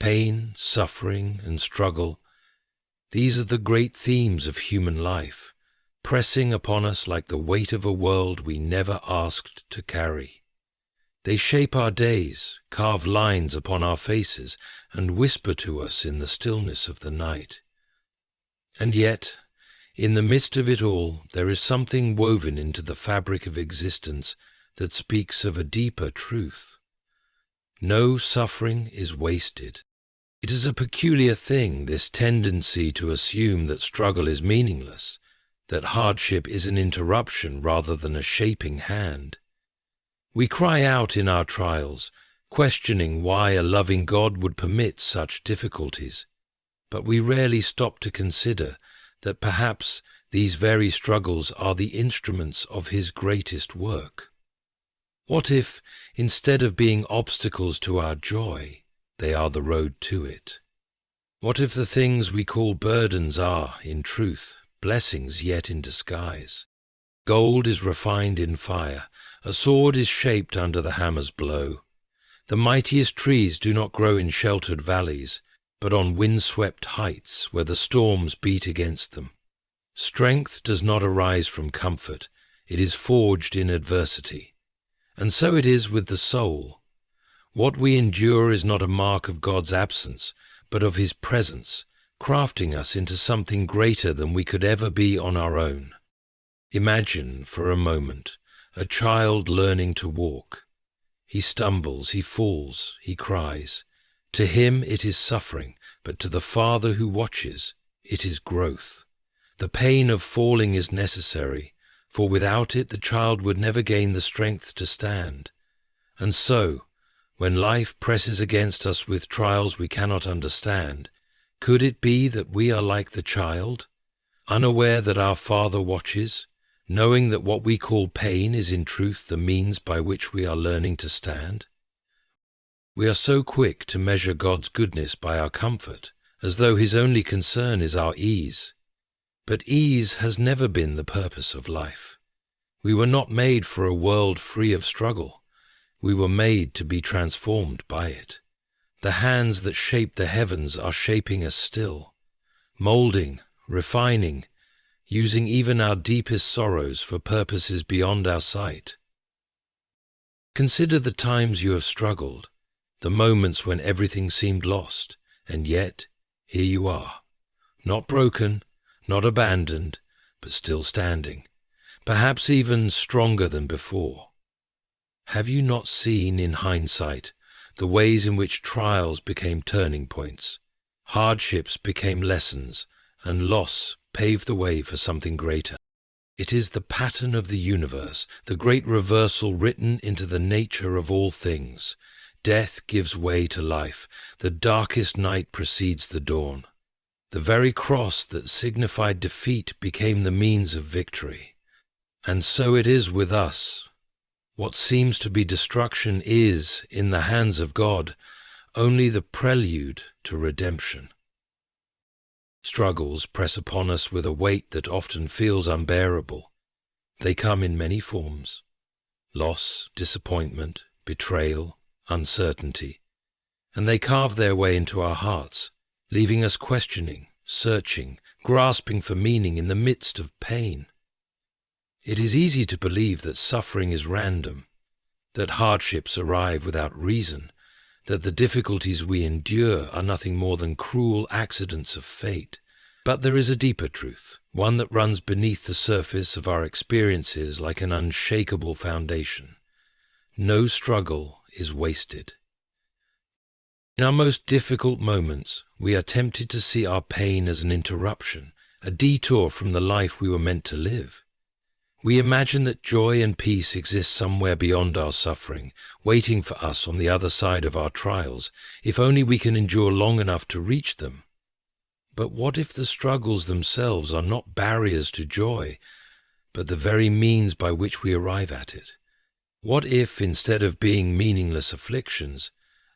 Pain, suffering, and struggle, these are the great themes of human life, pressing upon us like the weight of a world we never asked to carry. They shape our days, carve lines upon our faces, and whisper to us in the stillness of the night. And yet, in the midst of it all, there is something woven into the fabric of existence that speaks of a deeper truth. No suffering is wasted. It is a peculiar thing, this tendency to assume that struggle is meaningless, that hardship is an interruption rather than a shaping hand. We cry out in our trials, questioning why a loving God would permit such difficulties, but we rarely stop to consider that perhaps these very struggles are the instruments of His greatest work. What if, instead of being obstacles to our joy, they are the road to it? What if the things we call burdens are, in truth, blessings yet in disguise? Gold is refined in fire, a sword is shaped under the hammer's blow. The mightiest trees do not grow in sheltered valleys, but on wind-swept heights where the storms beat against them. Strength does not arise from comfort, it is forged in adversity. And so it is with the soul. What we endure is not a mark of God's absence, but of His presence, crafting us into something greater than we could ever be on our own. Imagine, for a moment, a child learning to walk. He stumbles, he falls, he cries. To him it is suffering, but to the Father who watches, it is growth. The pain of falling is necessary, for without it the child would never gain the strength to stand. And so, when life presses against us with trials we cannot understand, could it be that we are like the child, unaware that our Father watches, knowing that what we call pain is in truth the means by which we are learning to stand? We are so quick to measure God's goodness by our comfort, as though His only concern is our ease. But ease has never been the purpose of life. We were not made for a world free of struggle. We were made to be transformed by it. The hands that shape the heavens are shaping us still, molding, refining, using even our deepest sorrows for purposes beyond our sight. Consider the times you have struggled, the moments when everything seemed lost, and yet here you are, not broken, not abandoned, but still standing, perhaps even stronger than before. Have you not seen in hindsight the ways in which trials became turning points, hardships became lessons, and loss paved the way for something greater? It is the pattern of the universe, the great reversal written into the nature of all things. Death gives way to life, the darkest night precedes the dawn. The very cross that signified defeat became the means of victory. And so it is with us. What seems to be destruction is, in the hands of God, only the prelude to redemption. Struggles press upon us with a weight that often feels unbearable. They come in many forms: loss, disappointment, betrayal, uncertainty, and they carve their way into our hearts, leaving us questioning, searching, grasping for meaning in the midst of pain. It is easy to believe that suffering is random, that hardships arrive without reason, that the difficulties we endure are nothing more than cruel accidents of fate. But there is a deeper truth, one that runs beneath the surface of our experiences like an unshakable foundation. No struggle is wasted. In our most difficult moments, we are tempted to see our pain as an interruption, a detour from the life we were meant to live. We imagine that joy and peace exist somewhere beyond our suffering, waiting for us on the other side of our trials, if only we can endure long enough to reach them. But what if the struggles themselves are not barriers to joy, but the very means by which we arrive at it? What if, instead of being meaningless afflictions,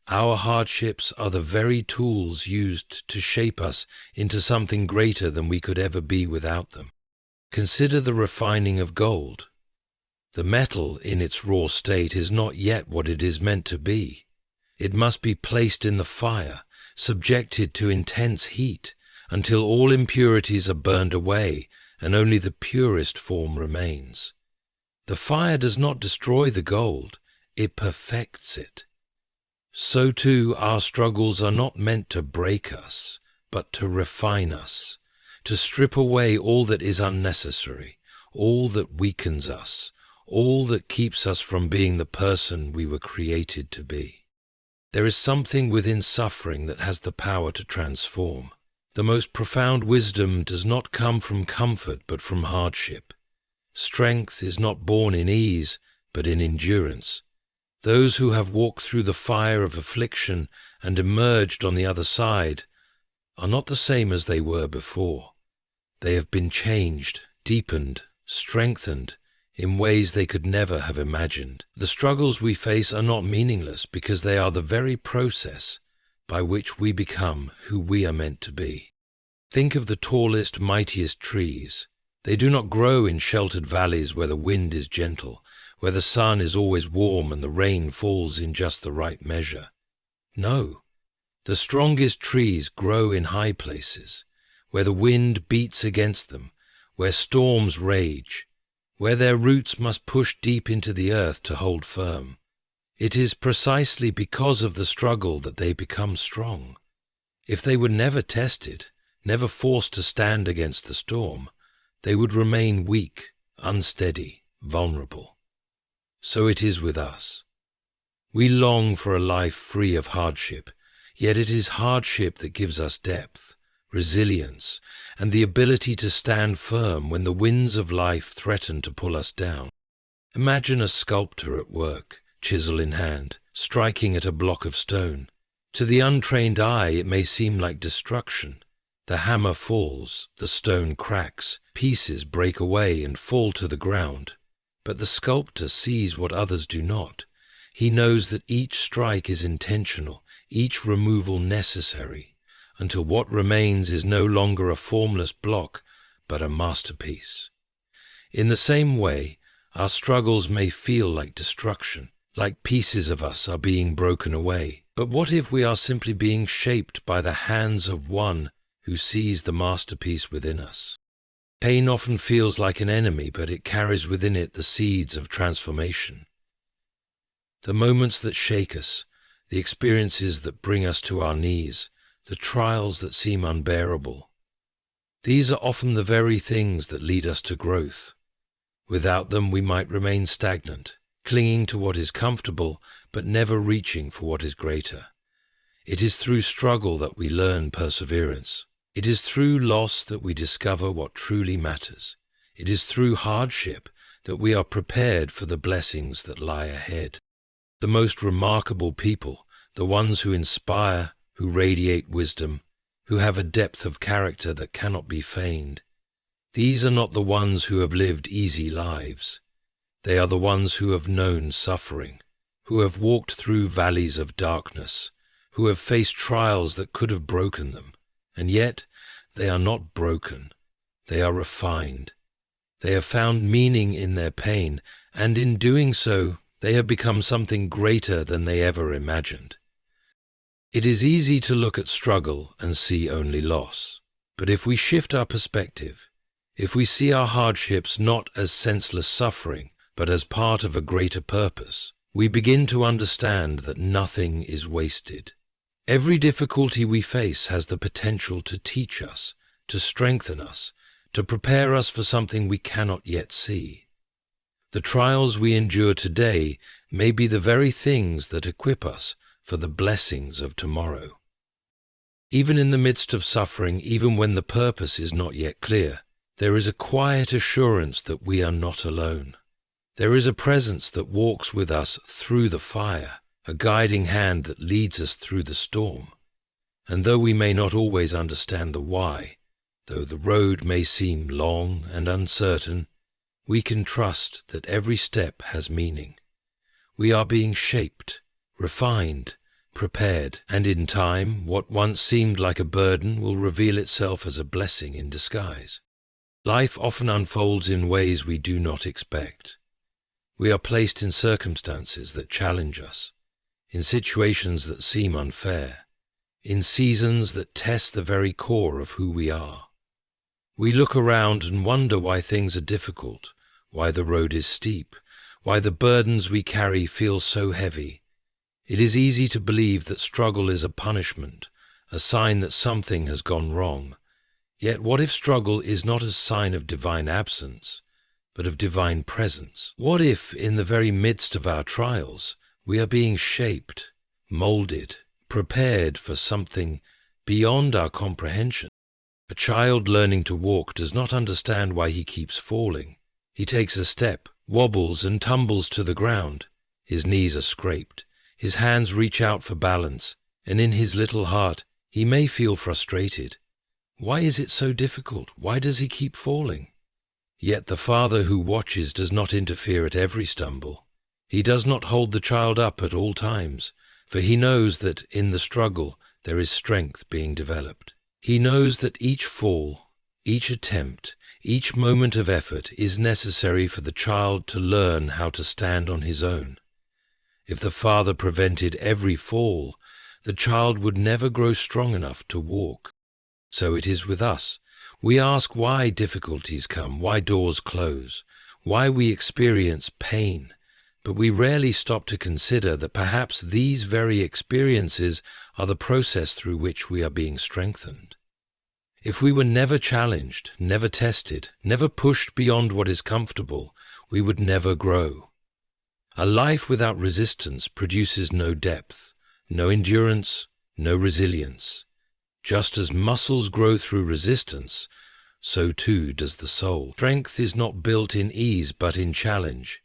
our hardships are the very tools used to shape us into something greater than we could ever be without them? Consider the refining of gold. The metal in its raw state is not yet what it is meant to be. It must be placed in the fire, subjected to intense heat, until all impurities are burned away and only the purest form remains. The fire does not destroy the gold, it perfects it. So too our struggles are not meant to break us, but to refine us, to strip away all that is unnecessary, all that weakens us, all that keeps us from being the person we were created to be. There is something within suffering that has the power to transform. The most profound wisdom does not come from comfort but from hardship. Strength is not born in ease, but in endurance. Those who have walked through the fire of affliction and emerged on the other side are not the same as they were before. They have been changed, deepened, strengthened in ways they could never have imagined. The struggles we face are not meaningless because they are the very process by which we become who we are meant to be. Think of the tallest, mightiest trees. They do not grow in sheltered valleys where the wind is gentle, where the sun is always warm and the rain falls in just the right measure. No, the strongest trees grow in high places, where the wind beats against them, where storms rage, where their roots must push deep into the earth to hold firm. It is precisely because of the struggle that they become strong. If they were never tested, never forced to stand against the storm, they would remain weak, unsteady, vulnerable. So it is with us. We long for a life free of hardship, yet it is hardship that gives us depth, resilience, and the ability to stand firm when the winds of life threaten to pull us down. Imagine a sculptor at work, chisel in hand, striking at a block of stone. To the untrained eye it may seem like destruction. The hammer falls, the stone cracks, pieces break away and fall to the ground. But the sculptor sees what others do not. He knows that each strike is intentional, each removal necessary, until what remains is no longer a formless block, but a masterpiece. In the same way, our struggles may feel like destruction, like pieces of us are being broken away. But what if we are simply being shaped by the hands of one who sees the masterpiece within us? Pain often feels like an enemy, but it carries within it the seeds of transformation. The moments that shake us, the experiences that bring us to our knees, the trials that seem unbearable, these are often the very things that lead us to growth. Without them, we might remain stagnant, clinging to what is comfortable, but never reaching for what is greater. It is through struggle that we learn perseverance. It is through loss that we discover what truly matters. It is through hardship that we are prepared for the blessings that lie ahead. The most remarkable people, the ones who inspire, who radiate wisdom, who have a depth of character that cannot be feigned, these are not the ones who have lived easy lives. They are the ones who have known suffering, who have walked through valleys of darkness, who have faced trials that could have broken them, and yet they are not broken. They are refined. They have found meaning in their pain, and in doing so, they have become something greater than they ever imagined. It is easy to look at struggle and see only loss. But if we shift our perspective, if we see our hardships not as senseless suffering, but as part of a greater purpose, we begin to understand that nothing is wasted. Every difficulty we face has the potential to teach us, to strengthen us, to prepare us for something we cannot yet see. The trials we endure today may be the very things that equip us for the blessings of tomorrow. Even in the midst of suffering, even when the purpose is not yet clear, there is a quiet assurance that we are not alone. There is a presence that walks with us through the fire, a guiding hand that leads us through the storm. And though we may not always understand the why, though the road may seem long and uncertain, we can trust that every step has meaning. We are being shaped, refined, prepared, and in time, what once seemed like a burden will reveal itself as a blessing in disguise. Life often unfolds in ways we do not expect. We are placed in circumstances that challenge us, in situations that seem unfair, in seasons that test the very core of who we are. We look around and wonder why things are difficult, why the road is steep, why the burdens we carry feel so heavy. It is easy to believe that struggle is a punishment, a sign that something has gone wrong. Yet what if struggle is not a sign of divine absence, but of divine presence? What if, in the very midst of our trials, we are being shaped, molded, prepared for something beyond our comprehension? A child learning to walk does not understand why he keeps falling. He takes a step, wobbles and tumbles to the ground. His knees are scraped. His hands reach out for balance, and in his little heart he may feel frustrated. Why is it so difficult? Why does he keep falling? Yet the Father who watches does not interfere at every stumble. He does not hold the child up at all times, for he knows that in the struggle there is strength being developed. He knows that each fall, each attempt, each moment of effort is necessary for the child to learn how to stand on his own. If the Father prevented every fall, the child would never grow strong enough to walk. So it is with us. We ask why difficulties come, why doors close, why we experience pain, but we rarely stop to consider that perhaps these very experiences are the process through which we are being strengthened. If we were never challenged, never tested, never pushed beyond what is comfortable, we would never grow. A life without resistance produces no depth, no endurance, no resilience. Just as muscles grow through resistance, so too does the soul. Strength is not built in ease but in challenge,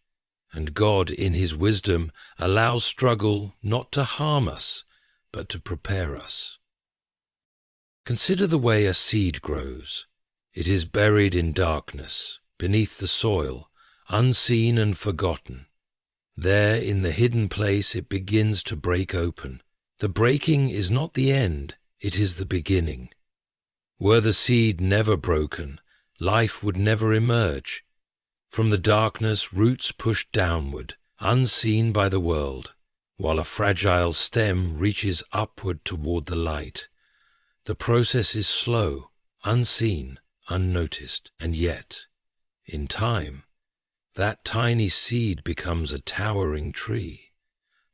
and God, in His wisdom, allows struggle not to harm us, but to prepare us. Consider the way a seed grows. It is buried in darkness, beneath the soil, unseen and forgotten. There, in the hidden place, it begins to break open. The breaking is not the end, it is the beginning. Were the seed never broken, life would never emerge. From the darkness, roots push downward, unseen by the world, while a fragile stem reaches upward toward the light. The process is slow, unseen, unnoticed, and yet, in time, that tiny seed becomes a towering tree.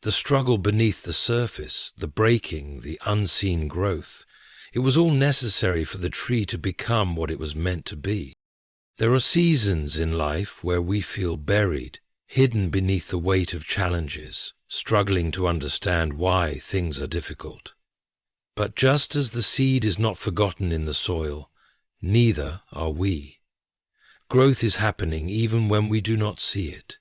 The struggle beneath the surface, the breaking, the unseen growth, it was all necessary for the tree to become what it was meant to be. There are seasons in life where we feel buried, hidden beneath the weight of challenges, struggling to understand why things are difficult. But just as the seed is not forgotten in the soil, neither are we. Growth is happening even when we do not see it.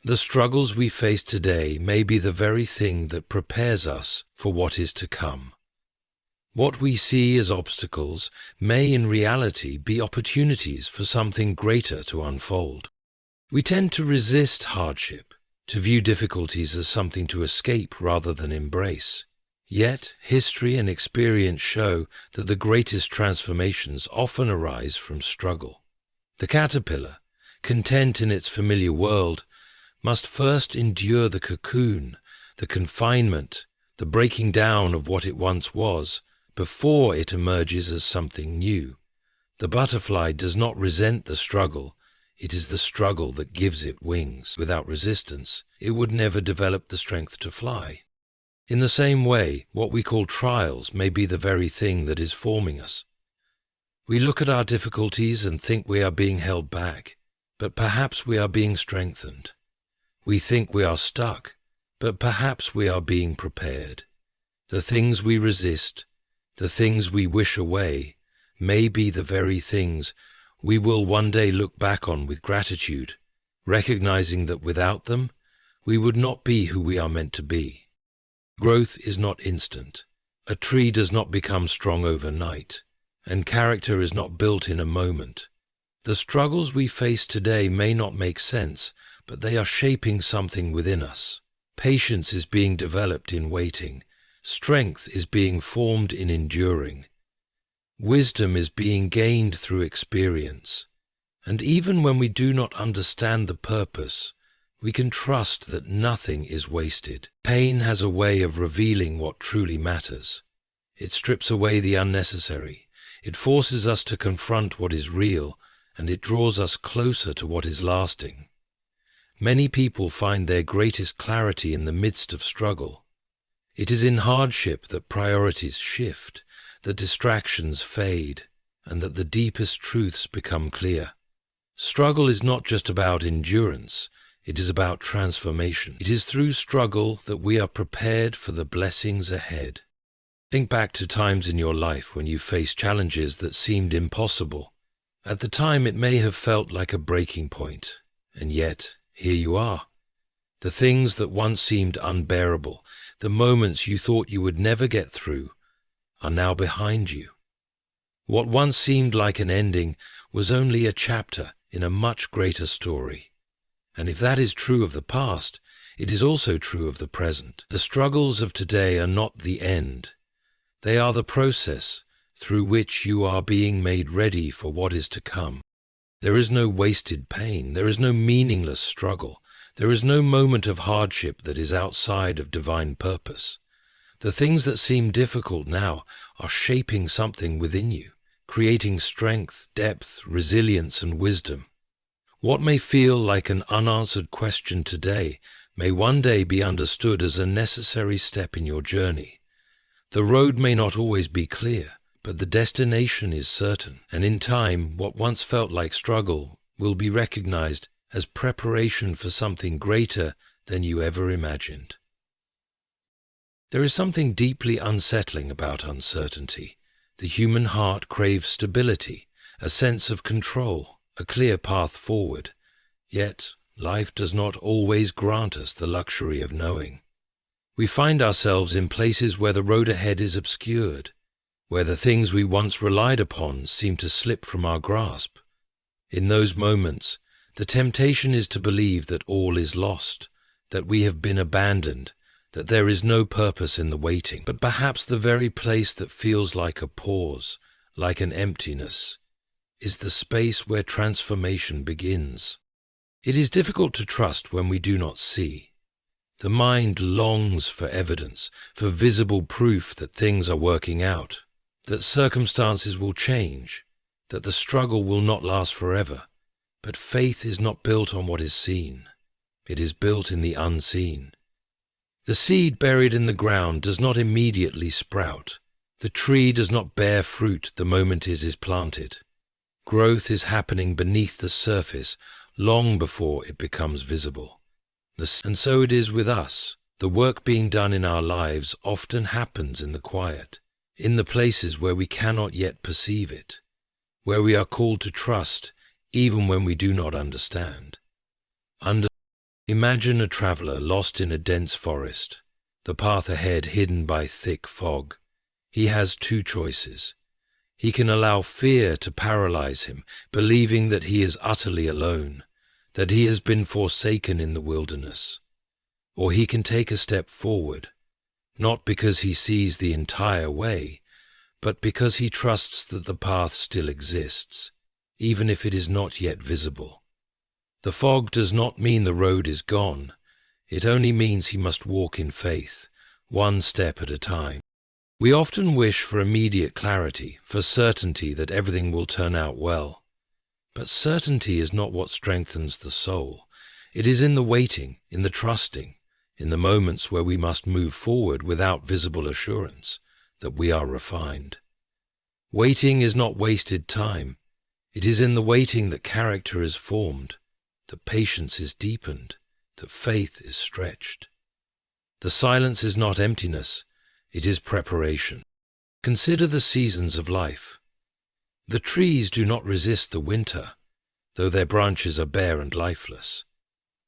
The struggles we face today may be the very thing that prepares us for what is to come. What we see as obstacles may in reality be opportunities for something greater to unfold. We tend to resist hardship, to view difficulties as something to escape rather than embrace. Yet, history and experience show that the greatest transformations often arise from struggle. The caterpillar, content in its familiar world, must first endure the cocoon, the confinement, the breaking down of what it once was, before it emerges as something new. The butterfly does not resent the struggle, it is the struggle that gives it wings. Without resistance, it would never develop the strength to fly. In the same way, what we call trials may be the very thing that is forming us. We look at our difficulties and think we are being held back, but perhaps we are being strengthened. We think we are stuck, but perhaps we are being prepared. The things we resist, the things we wish away, may be the very things we will one day look back on with gratitude, recognizing that without them, we would not be who we are meant to be. Growth is not instant. A tree does not become strong overnight, and character is not built in a moment. The struggles we face today may not make sense, but they are shaping something within us. Patience is being developed in waiting. Strength is being formed in enduring. Wisdom is being gained through experience. And even when we do not understand the purpose, we can trust that nothing is wasted. Pain has a way of revealing what truly matters. It strips away the unnecessary. It forces us to confront what is real, and it draws us closer to what is lasting. Many people find their greatest clarity in the midst of struggle. It is in hardship that priorities shift, that distractions fade, and that the deepest truths become clear. Struggle is not just about endurance, it is about transformation. It is through struggle that we are prepared for the blessings ahead. Think back to times in your life when you faced challenges that seemed impossible. At the time it may have felt like a breaking point, and yet here you are. The things that once seemed unbearable, the moments you thought you would never get through, are now behind you. What once seemed like an ending was only a chapter in a much greater story. And if that is true of the past, it is also true of the present. The struggles of today are not the end. They are the process through which you are being made ready for what is to come. There is no wasted pain. There is no meaningless struggle. There is no moment of hardship that is outside of divine purpose. The things that seem difficult now are shaping something within you, creating strength, depth, resilience, and wisdom. What may feel like an unanswered question today may one day be understood as a necessary step in your journey. The road may not always be clear, but the destination is certain, and in time, what once felt like struggle will be recognized as preparation for something greater than you ever imagined. There is something deeply unsettling about uncertainty. The human heart craves stability, a sense of control, a clear path forward. Yet, life does not always grant us the luxury of knowing. We find ourselves in places where the road ahead is obscured, where the things we once relied upon seem to slip from our grasp. In those moments, the temptation is to believe that all is lost, that we have been abandoned, that there is no purpose in the waiting. But perhaps the very place that feels like a pause, like an emptiness, is the space where transformation begins. It is difficult to trust when we do not see. The mind longs for evidence, for visible proof that things are working out, that circumstances will change, that the struggle will not last forever. But faith is not built on what is seen. It is built in the unseen. The seed buried in the ground does not immediately sprout. The tree does not bear fruit the moment it is planted. Growth is happening beneath the surface long before it becomes visible. And so it is with us. The work being done in our lives often happens in the quiet, in the places where we cannot yet perceive it, where we are called to trust even when we do not understand. Imagine a traveler lost in a dense forest, the path ahead hidden by thick fog. He has two choices. He can allow fear to paralyze him, believing that he is utterly alone, that he has been forsaken in the wilderness. Or he can take a step forward, not because he sees the entire way, but because he trusts that the path still exists, even if it is not yet visible. The fog does not mean the road is gone. It only means he must walk in faith, one step at a time. We often wish for immediate clarity, for certainty that everything will turn out well. But certainty is not what strengthens the soul. It is in the waiting, in the trusting, in the moments where we must move forward without visible assurance, that we are refined. Waiting is not wasted time. It is in the waiting that character is formed, that patience is deepened, that faith is stretched. The silence is not emptiness, it is preparation. Consider the seasons of life. The trees do not resist the winter, though their branches are bare and lifeless.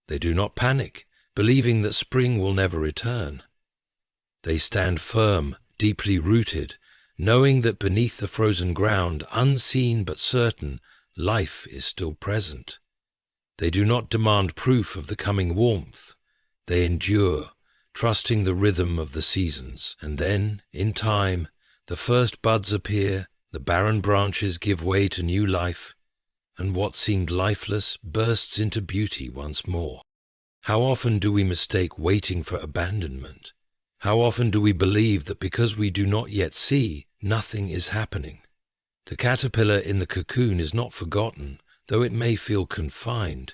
They do not panic, believing that spring will never return. They stand firm, deeply rooted, knowing that beneath the frozen ground, unseen but certain, life is still present. They do not demand proof of the coming warmth. They endure, trusting the rhythm of the seasons. And then, in time, the first buds appear, the barren branches give way to new life, and what seemed lifeless bursts into beauty once more. How often do we mistake waiting for abandonment? How often do we believe that because we do not yet see, nothing is happening? The caterpillar in the cocoon is not forgotten, though it may feel confined.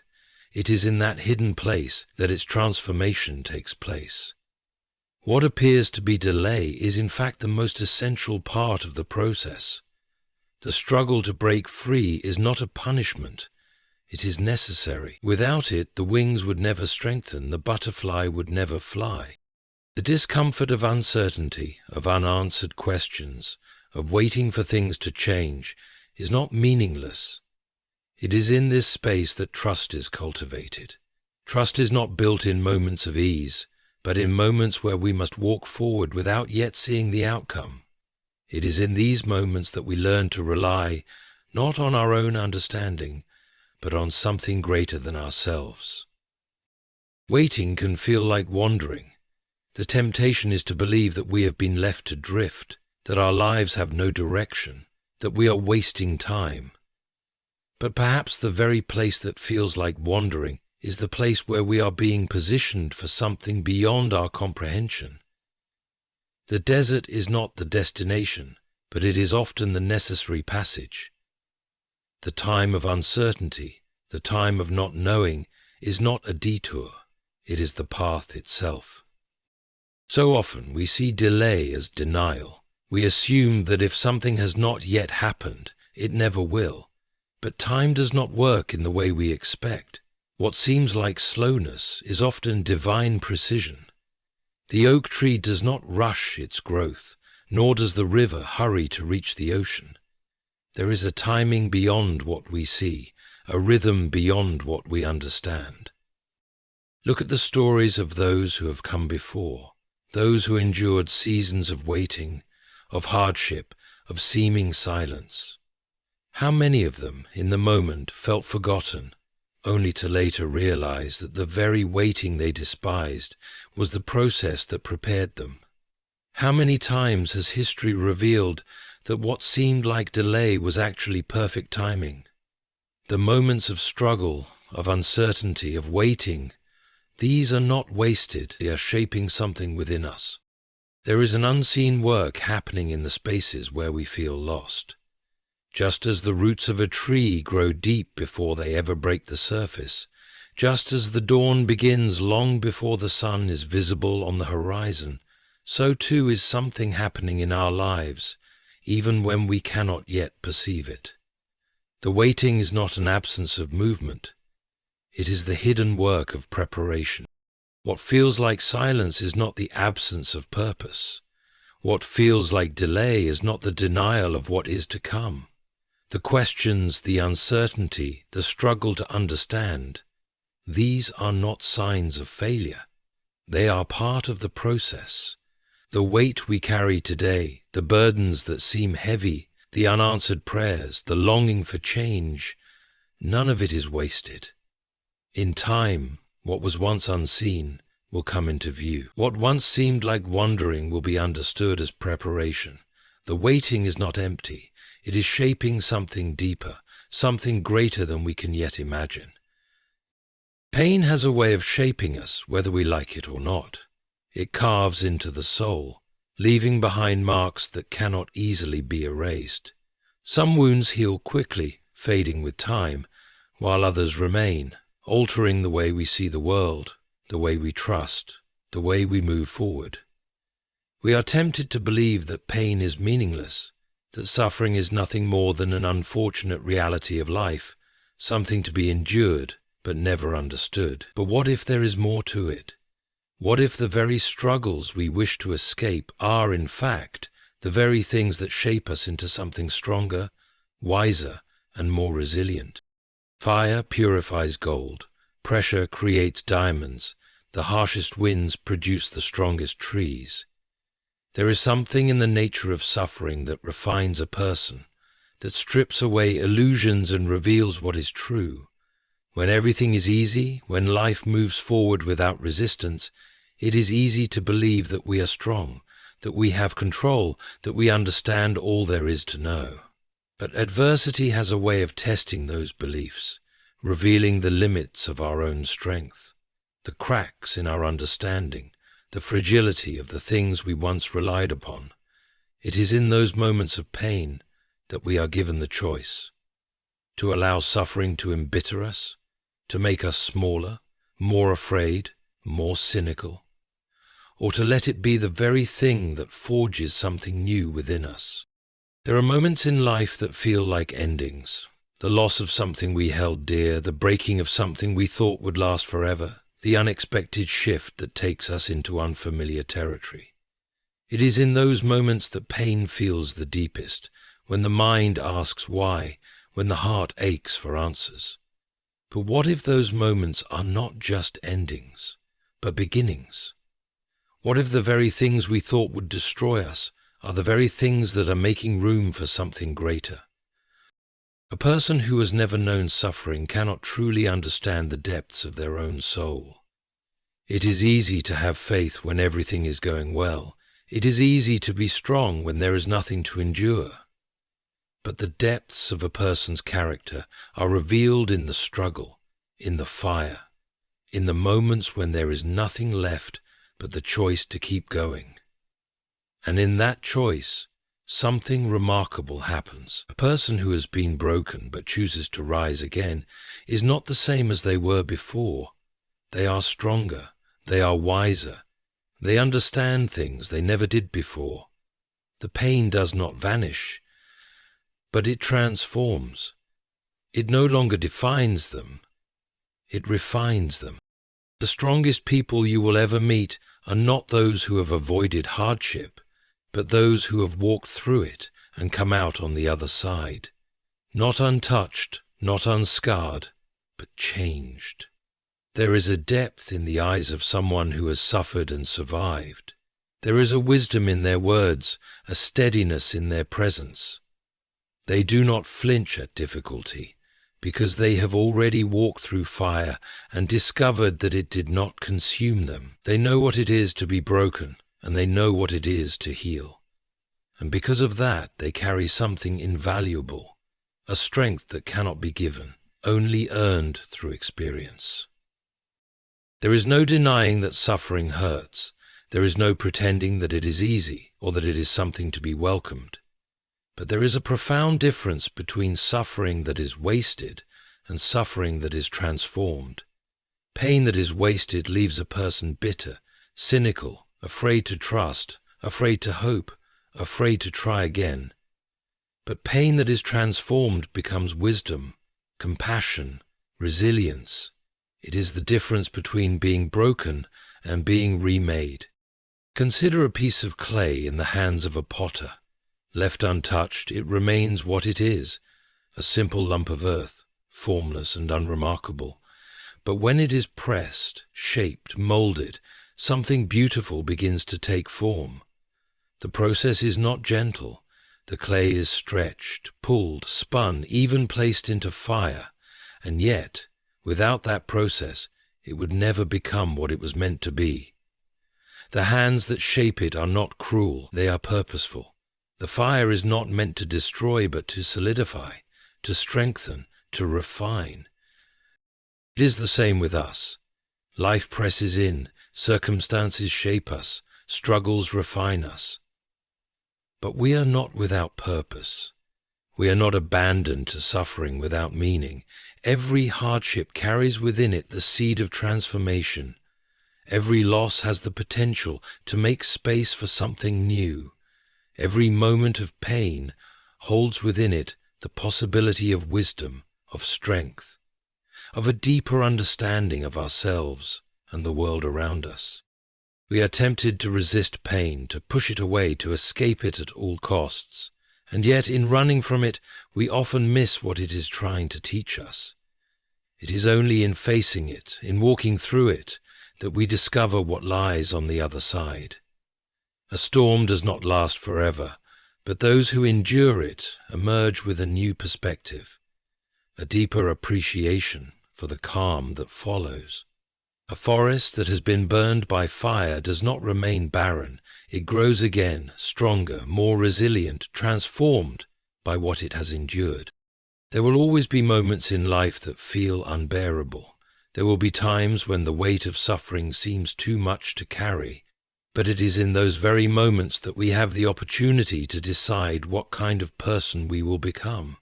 It is in that hidden place that its transformation takes place. What appears to be delay is in fact the most essential part of the process. The struggle to break free is not a punishment. It is necessary. Without it, the wings would never strengthen, the butterfly would never fly. The discomfort of uncertainty, of unanswered questions, of waiting for things to change, is not meaningless. It is in this space that trust is cultivated. Trust is not built in moments of ease, but in moments where we must walk forward without yet seeing the outcome. It is in these moments that we learn to rely not on our own understanding, but on something greater than ourselves. Waiting can feel like wandering. The temptation is to believe that we have been left to drift, that our lives have no direction, that we are wasting time. But perhaps the very place that feels like wandering is the place where we are being positioned for something beyond our comprehension. The desert is not the destination, but it is often the necessary passage. The time of uncertainty, the time of not knowing, is not a detour, it is the path itself. So often we see delay as denial. We assume that if something has not yet happened, it never will. But time does not work in the way we expect. What seems like slowness is often divine precision. The oak tree does not rush its growth, nor does the river hurry to reach the ocean. There is a timing beyond what we see, a rhythm beyond what we understand. Look at the stories of those who have come before, those who endured seasons of waiting, of hardship, of seeming silence. How many of them, in the moment, felt forgotten, only to later realize that the very waiting they despised was the process that prepared them? How many times has history revealed that what seemed like delay was actually perfect timing? The moments of struggle, of uncertainty, of waiting, these are not wasted, they are shaping something within us. There is an unseen work happening in the spaces where we feel lost. Just as the roots of a tree grow deep before they ever break the surface, just as the dawn begins long before the sun is visible on the horizon, so too is something happening in our lives, even when we cannot yet perceive it. The waiting is not an absence of movement. It is the hidden work of preparation. What feels like silence is not the absence of purpose. What feels like delay is not the denial of what is to come. The questions, the uncertainty, the struggle to understand, these are not signs of failure. They are part of the process. The weight we carry today, the burdens that seem heavy, the unanswered prayers, the longing for change, none of it is wasted. In time, what was once unseen will come into view. What once seemed like wandering will be understood as preparation. The waiting is not empty. It is shaping something deeper, something greater than we can yet imagine. Pain has a way of shaping us, whether we like it or not. It carves into the soul, leaving behind marks that cannot easily be erased. Some wounds heal quickly, fading with time, while others remain, altering the way we see the world, the way we trust, the way we move forward. We are tempted to believe that pain is meaningless, that suffering is nothing more than an unfortunate reality of life, something to be endured but never understood. But what if there is more to it? What if the very struggles we wish to escape are, in fact, the very things that shape us into something stronger, wiser, and more resilient? Fire purifies gold, pressure creates diamonds, the harshest winds produce the strongest trees. There is something in the nature of suffering that refines a person, that strips away illusions and reveals what is true. When everything is easy, when life moves forward without resistance, it is easy to believe that we are strong, that we have control, that we understand all there is to know. But adversity has a way of testing those beliefs, revealing the limits of our own strength, the cracks in our understanding, the fragility of the things we once relied upon. It is in those moments of pain that we are given the choice: to allow suffering to embitter us, to make us smaller, more afraid, more cynical, or to let it be the very thing that forges something new within us. There are moments in life that feel like endings: the loss of something we held dear, the breaking of something we thought would last forever, the unexpected shift that takes us into unfamiliar territory. It is in those moments that pain feels the deepest, when the mind asks why, when the heart aches for answers. But what if those moments are not just endings, but beginnings? What if the very things we thought would destroy us are the very things that are making room for something greater? A person who has never known suffering cannot truly understand the depths of their own soul. It is easy to have faith when everything is going well. It is easy to be strong when there is nothing to endure. But the depths of a person's character are revealed in the struggle, in the fire, in the moments when there is nothing left but the choice to keep going. And in that choice, something remarkable happens. A person who has been broken but chooses to rise again is not the same as they were before. They are stronger, they are wiser, they understand things they never did before. The pain does not vanish, but it transforms. It no longer defines them, it refines them. The strongest people you will ever meet are not those who have avoided hardship, but those who have walked through it and come out on the other side. Not untouched, not unscarred, but changed. There is a depth in the eyes of someone who has suffered and survived. There is a wisdom in their words, a steadiness in their presence. They do not flinch at difficulty, because they have already walked through fire and discovered that it did not consume them. They know what it is to be broken, and they know what it is to heal. And because of that, they carry something invaluable, a strength that cannot be given, only earned through experience. There is no denying that suffering hurts. There is no pretending that it is easy or that it is something to be welcomed. But there is a profound difference between suffering that is wasted and suffering that is transformed. Pain that is wasted leaves a person bitter, cynical, afraid to trust, afraid to hope, afraid to try again. But pain that is transformed becomes wisdom, compassion, resilience. It is the difference between being broken and being remade. Consider a piece of clay in the hands of a potter. Left untouched, it remains what it is, a simple lump of earth, formless and unremarkable. But when it is pressed, shaped, molded, something beautiful begins to take form. The process is not gentle. The clay is stretched, pulled, spun, even placed into fire, and yet, without that process, it would never become what it was meant to be. The hands that shape it are not cruel, they are purposeful. The fire is not meant to destroy, but to solidify, to strengthen, to refine. It is the same with us. Life presses in, circumstances shape us, struggles refine us. But we are not without purpose. We are not abandoned to suffering without meaning. Every hardship carries within it the seed of transformation. Every loss has the potential to make space for something new. Every moment of pain holds within it the possibility of wisdom, of strength, of a deeper understanding of ourselves and the world around us. We are tempted to resist pain, to push it away, to escape it at all costs. And yet, in running from it, we often miss what it is trying to teach us. It is only in facing it, in walking through it, that we discover what lies on the other side. A storm does not last forever, but those who endure it emerge with a new perspective, a deeper appreciation for the calm that follows. A forest that has been burned by fire does not remain barren. It grows again, stronger, more resilient, transformed by what it has endured. There will always be moments in life that feel unbearable. There will be times when the weight of suffering seems too much to carry, But it is in those very moments that we have the opportunity to decide what kind of person we will become.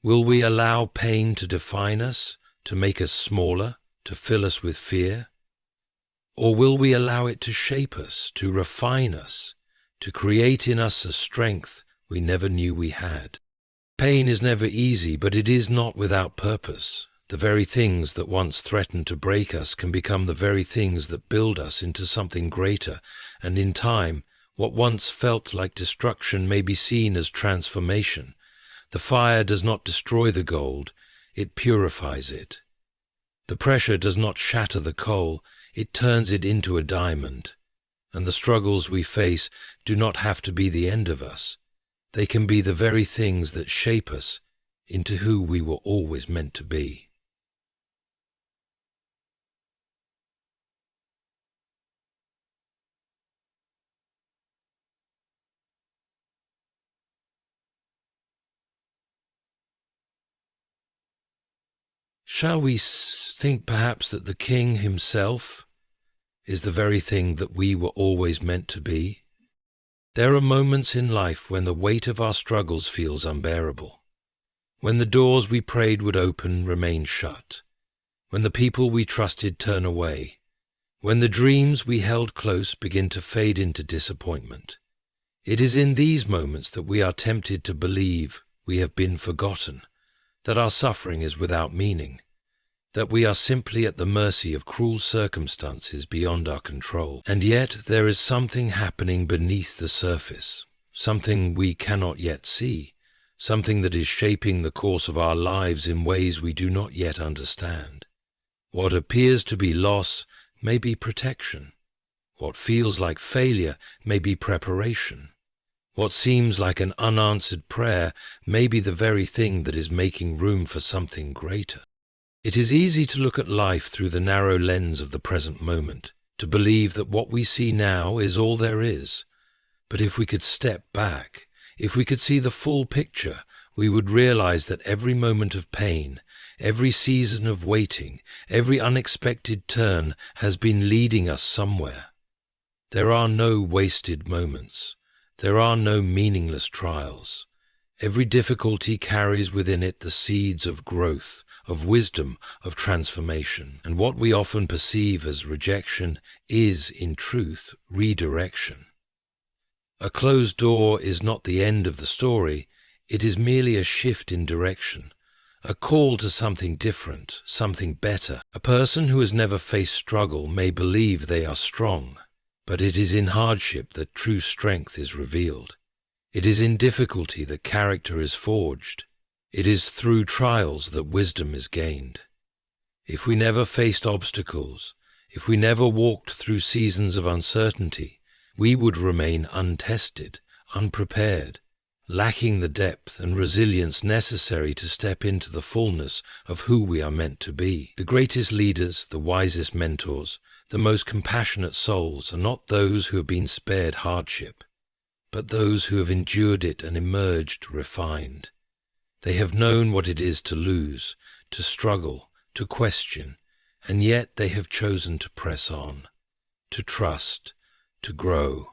Will we allow pain to define us, to make us smaller, to fill us with fear? Or will we allow it to shape us, to refine us, to create in us a strength we never knew we had? Pain is never easy, but it is not without purpose. The very things that once threatened to break us can become the very things that build us into something greater, and in time, what once felt like destruction may be seen as transformation. The fire does not destroy the gold, it purifies it. The pressure does not shatter the coal, it turns it into a diamond. And the struggles we face do not have to be the end of us. They can be the very things that shape us into who we were always meant to be. Shall we think perhaps that the King himself is the very thing that we were always meant to be? There are moments in life when the weight of our struggles feels unbearable, when the doors we prayed would open remain shut, when the people we trusted turn away, when the dreams we held close begin to fade into disappointment. It is in these moments that we are tempted to believe we have been forgotten, that our suffering is without meaning, that we are simply at the mercy of cruel circumstances beyond our control. And yet there is something happening beneath the surface, something we cannot yet see, something that is shaping the course of our lives in ways we do not yet understand. What appears to be loss may be protection. What feels like failure may be preparation. What seems like an unanswered prayer may be the very thing that is making room for something greater. It is easy to look at life through the narrow lens of the present moment, to believe that what we see now is all there is. But if we could step back, if we could see the full picture, we would realize that every moment of pain, every season of waiting, every unexpected turn has been leading us somewhere. There are no wasted moments. There are no meaningless trials. Every difficulty carries within it the seeds of growth, of wisdom, of transformation. And what we often perceive as rejection is, in truth, redirection. A closed door is not the end of the story, it is merely a shift in direction, a call to something different, something better. A person who has never faced struggle may believe they are strong, but it is in hardship that true strength is revealed. It is in difficulty that character is forged. It is through trials that wisdom is gained. If we never faced obstacles, if we never walked through seasons of uncertainty, we would remain untested, unprepared, lacking the depth and resilience necessary to step into the fullness of who we are meant to be. The greatest leaders, the wisest mentors, the most compassionate souls are not those who have been spared hardship, but those who have endured it and emerged refined. They have known what it is to lose, to struggle, to question, and yet they have chosen to press on, to trust, to grow.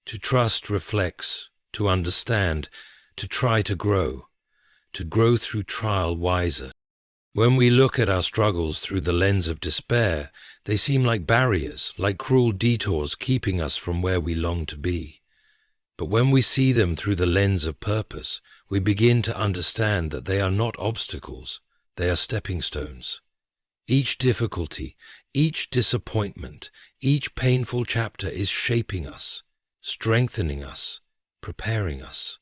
To trust reflects, to understand, to try to grow through trial wiser. When we look at our struggles through the lens of despair, they seem like barriers, like cruel detours keeping us from where we long to be. But when we see them through the lens of purpose, we begin to understand that they are not obstacles, they are stepping stones. Each difficulty, each disappointment, each painful chapter is shaping us, strengthening us, preparing us.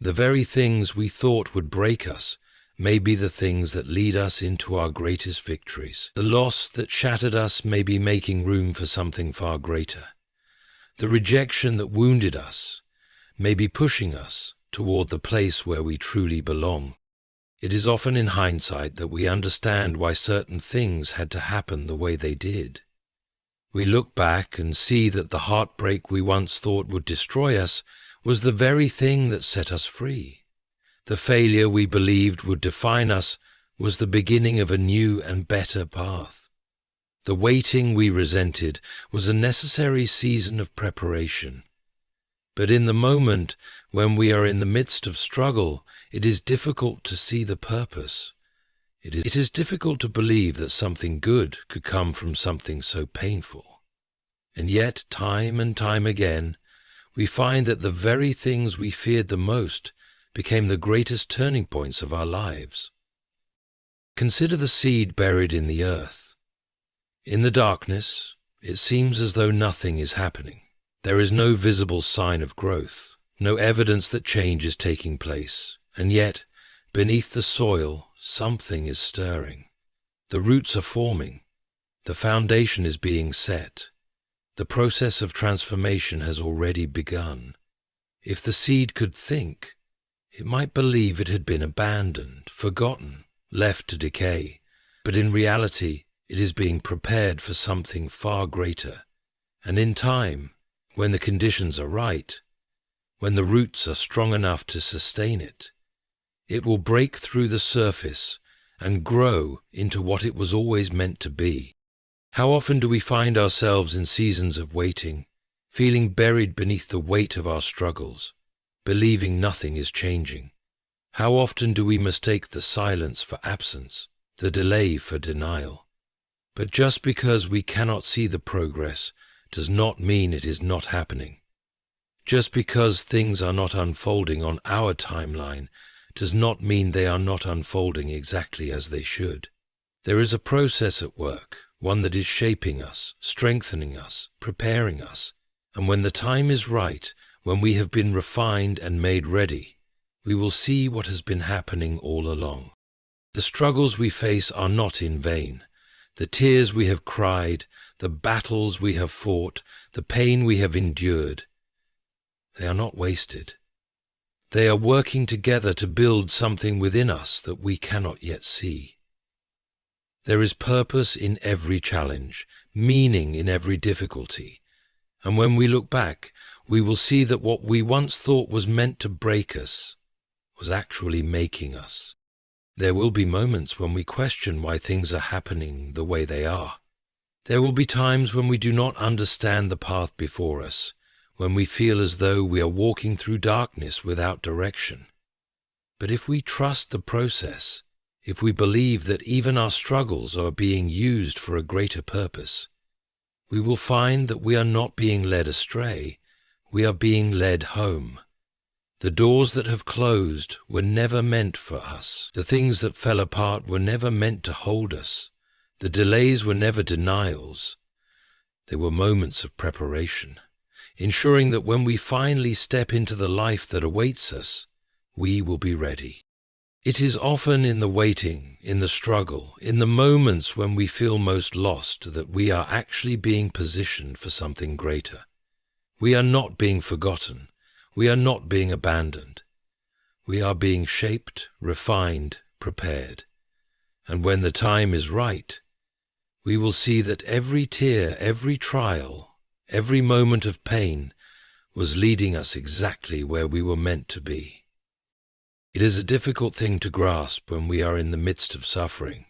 The very things we thought would break us may be the things that lead us into our greatest victories. The loss that shattered us may be making room for something far greater. The rejection that wounded us may be pushing us toward the place where we truly belong. It is often in hindsight that we understand why certain things had to happen the way they did. We look back and see that the heartbreak we once thought would destroy us was the very thing that set us free. The failure we believed would define us was the beginning of a new and better path. The waiting we resented was a necessary season of preparation. But in the moment when we are in the midst of struggle, it is difficult to see the purpose. It is difficult to believe that something good could come from something so painful. And yet, time and time again, we find that the very things we feared the most became the greatest turning points of our lives. Consider the seed buried in the earth. In the darkness, it seems as though nothing is happening. There is no visible sign of growth, no evidence that change is taking place, and yet, beneath the soil, something is stirring. The roots are forming. The foundation is being set. The process of transformation has already begun. If the seed could think, it might believe it had been abandoned, forgotten, left to decay, but in reality, it is being prepared for something far greater. And in time, when the conditions are right, when the roots are strong enough to sustain it, it will break through the surface and grow into what it was always meant to be. How often do we find ourselves in seasons of waiting, feeling buried beneath the weight of our struggles, believing nothing is changing? How often do we mistake the silence for absence, the delay for denial? But just because we cannot see the progress does not mean it is not happening. Just because things are not unfolding on our timeline does not mean they are not unfolding exactly as they should. There is a process at work, one that is shaping us, strengthening us, preparing us, and when the time is right, when we have been refined and made ready, we will see what has been happening all along. The struggles we face are not in vain. The tears we have cried, the battles we have fought, the pain we have endured, they are not wasted. They are working together to build something within us that we cannot yet see. There is purpose in every challenge, meaning in every difficulty, and when we look back, we will see that what we once thought was meant to break us was actually making us. There will be moments when we question why things are happening the way they are. There will be times when we do not understand the path before us, when we feel as though we are walking through darkness without direction. But if we trust the process, if we believe that even our struggles are being used for a greater purpose, we will find that we are not being led astray, we are being led home. The doors that have closed were never meant for us. The things that fell apart were never meant to hold us. The delays were never denials. They were moments of preparation, ensuring that when we finally step into the life that awaits us, we will be ready. It is often in the waiting, in the struggle, in the moments when we feel most lost that we are actually being positioned for something greater. We are not being forgotten. We are not being abandoned. We are being shaped, refined, prepared. And when the time is right, we will see that every tear, every trial, every moment of pain was leading us exactly where we were meant to be. It is a difficult thing to grasp when we are in the midst of suffering,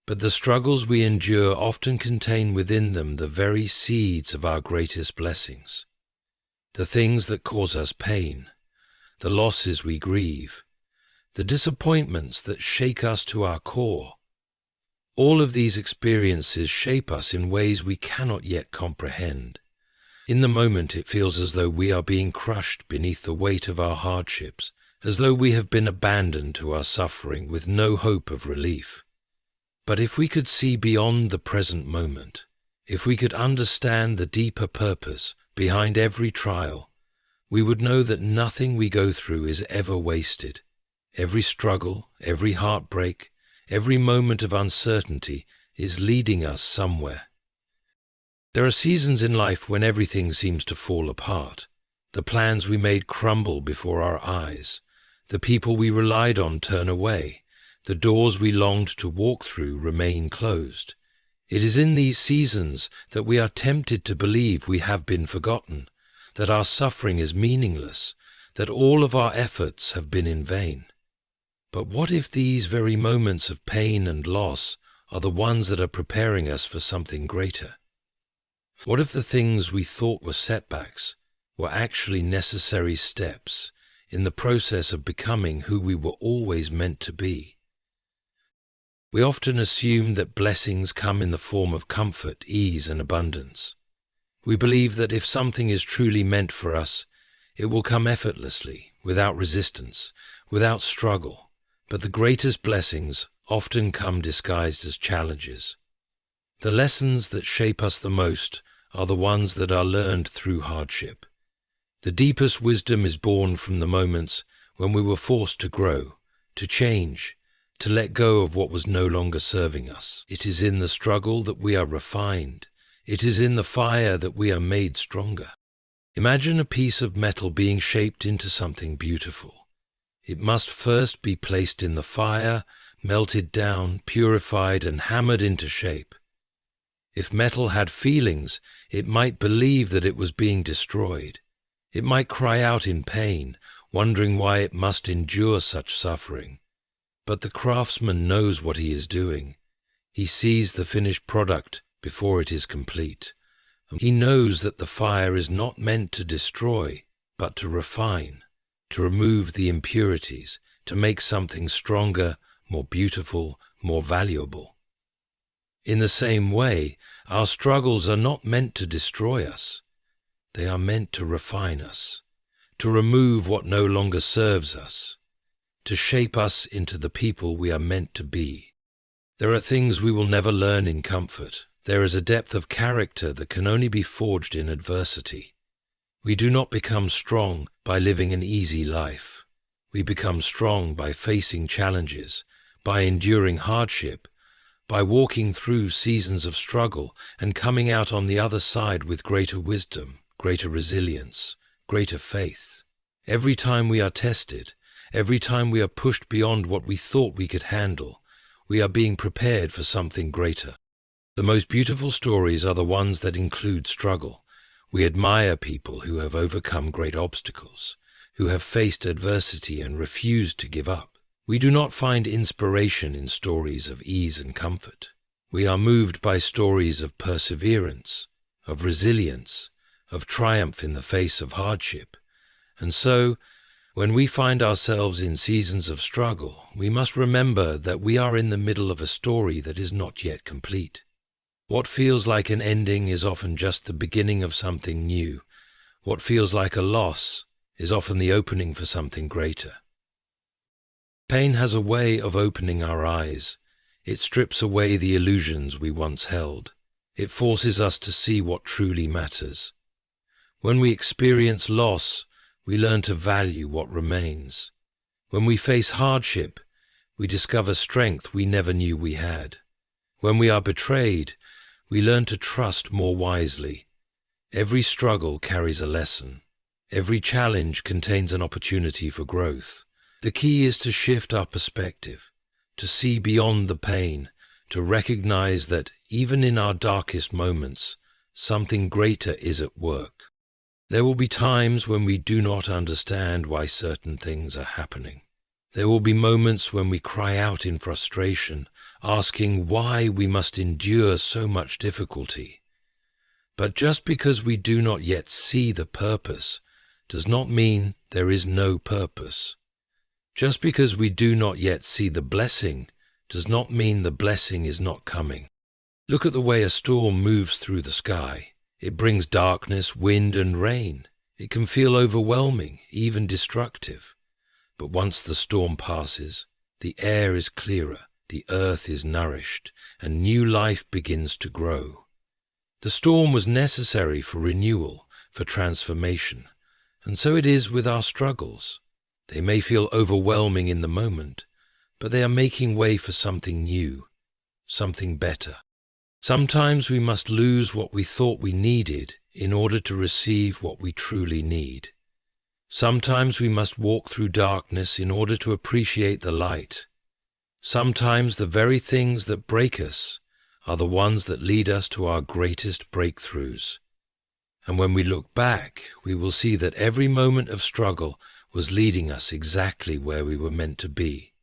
but the struggles we endure often contain within them the very seeds of our greatest blessings. The things that cause us pain, the losses we grieve, the disappointments that shake us to our core. All of these experiences shape us in ways we cannot yet comprehend. In the moment it feels as though we are being crushed beneath the weight of our hardships, as though we have been abandoned to our suffering with no hope of relief. But if we could see beyond the present moment, if we could understand the deeper purpose behind every trial, we would know that nothing we go through is ever wasted. Every struggle, every heartbreak, every moment of uncertainty is leading us somewhere. There are seasons in life when everything seems to fall apart. The plans we made crumble before our eyes. The people we relied on turn away. The doors we longed to walk through remain closed. It is in these seasons that we are tempted to believe we have been forgotten, that our suffering is meaningless, that all of our efforts have been in vain. But what if these very moments of pain and loss are the ones that are preparing us for something greater? What if the things we thought were setbacks were actually necessary steps in the process of becoming who we were always meant to be? We often assume that blessings come in the form of comfort, ease, and abundance. We believe that if something is truly meant for us, it will come effortlessly, without resistance, without struggle. But the greatest blessings often come disguised as challenges. The lessons that shape us the most are the ones that are learned through hardship. The deepest wisdom is born from the moments when we were forced to grow, to change, to let go of what was no longer serving us. It is in the struggle that we are refined. It is in the fire that we are made stronger. Imagine a piece of metal being shaped into something beautiful. It must first be placed in the fire, melted down, purified, and hammered into shape. If metal had feelings, it might believe that it was being destroyed. It might cry out in pain, wondering why it must endure such suffering. But the craftsman knows what he is doing. He sees the finished product before it is complete. He knows that the fire is not meant to destroy, but to refine, to remove the impurities, to make something stronger, more beautiful, more valuable. In the same way, our struggles are not meant to destroy us. They are meant to refine us, to remove what no longer serves us, to shape us into the people we are meant to be. There are things we will never learn in comfort. There is a depth of character that can only be forged in adversity. We do not become strong by living an easy life. We become strong by facing challenges, by enduring hardship, by walking through seasons of struggle and coming out on the other side with greater wisdom, greater resilience, greater faith. Every time we are tested, every time we are pushed beyond what we thought we could handle, we are being prepared for something greater. The most beautiful stories are the ones that include struggle. We admire people who have overcome great obstacles, who have faced adversity and refused to give up. We do not find inspiration in stories of ease and comfort. We are moved by stories of perseverance, of resilience, of triumph in the face of hardship. And so, when we find ourselves in seasons of struggle, we must remember that we are in the middle of a story that is not yet complete. What feels like an ending is often just the beginning of something new. What feels like a loss is often the opening for something greater. Pain has a way of opening our eyes. It strips away the illusions we once held. It forces us to see what truly matters. When we experience loss, we learn to value what remains. When we face hardship, we discover strength we never knew we had. When we are betrayed, we learn to trust more wisely. Every struggle carries a lesson. Every challenge contains an opportunity for growth. The key is to shift our perspective, to see beyond the pain, to recognize that even in our darkest moments, something greater is at work. There will be times when we do not understand why certain things are happening. There will be moments when we cry out in frustration, asking why we must endure so much difficulty. But just because we do not yet see the purpose does not mean there is no purpose. Just because we do not yet see the blessing does not mean the blessing is not coming. Look at the way a storm moves through the sky. It brings darkness, wind, and rain. It can feel overwhelming, even destructive. But once the storm passes, the air is clearer, the earth is nourished, and new life begins to grow. The storm was necessary for renewal, for transformation, and so it is with our struggles. They may feel overwhelming in the moment, but they are making way for something new, something better. Sometimes we must lose what we thought we needed in order to receive what we truly need. Sometimes we must walk through darkness in order to appreciate the light. Sometimes the very things that break us are the ones that lead us to our greatest breakthroughs. And when we look back, we will see that every moment of struggle was leading us exactly where we were meant to be.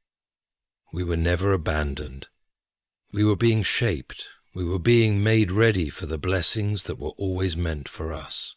We were never abandoned. We were being shaped. We were being made ready for the blessings that were always meant for us.